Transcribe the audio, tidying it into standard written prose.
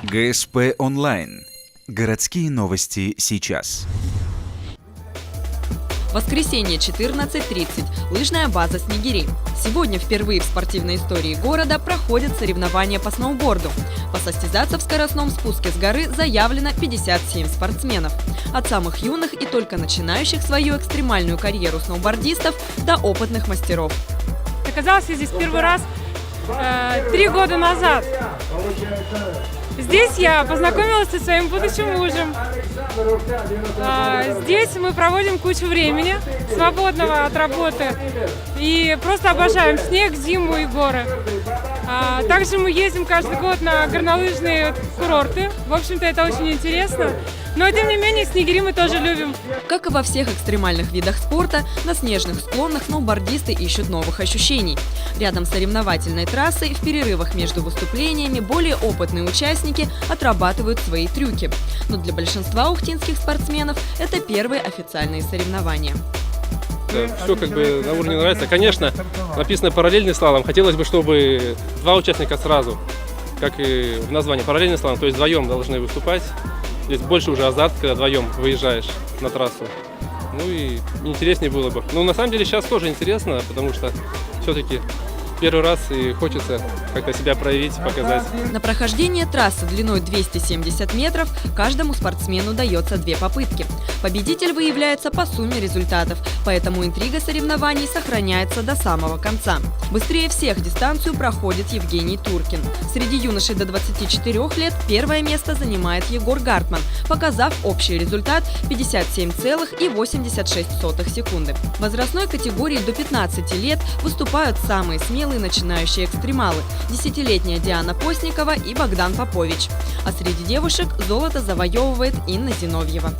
ГСП онлайн. Городские новости сейчас. Воскресенье, 14:30. Лыжная база «Снегири». Сегодня впервые в спортивной истории города проходят соревнования по сноуборду. Посостязаться в скоростном спуске с горы заявлено 57 спортсменов. От самых юных и только начинающих свою экстремальную карьеру сноубордистов до опытных мастеров. Оказалась я здесь первый раз 3 года назад. Здесь я познакомилась со своим будущим мужем. Здесь мы проводим кучу времени, свободного от работы, и просто обожаем снег, зиму и горы. Также мы ездим каждый год на горнолыжные курорты. В общем-то, это очень интересно. Но, тем не менее, Снегири мы тоже любим. Как и во всех экстремальных видах спорта, на снежных склонах сноубордисты ищут новых ощущений. Рядом с соревновательной трассой, в перерывах между выступлениями, более опытные участники отрабатывают свои трюки. Но для большинства ухтинских спортсменов это первые официальные соревнования. Да, все как бы на уровне нравится. Конечно, написано параллельный слалом. Хотелось бы, чтобы 2 участника сразу, как и в названии параллельный слалом, то есть вдвоем должны выступать. Здесь больше уже азарт, когда вдвоем выезжаешь на трассу. Ну и интереснее было бы. Но на самом деле сейчас тоже интересно, потому что все-таки первый раз и хочется как-то себя проявить, показать. На прохождение трассы длиной 270 метров каждому спортсмену дается 2 попытки. Победитель выявляется по сумме результатов, поэтому интрига соревнований сохраняется до самого конца. Быстрее всех дистанцию проходит Евгений Туркин. Среди юношей до 24 лет первое место занимает Егор Гартман, показав общий результат 57,86 секунды. В возрастной категории до 15 лет выступают самые смелые начинающие экстремалы – 10-летняя Диана Постникова и Богдан Попович. А среди девушек золото завоевывает Инна Зиновьева.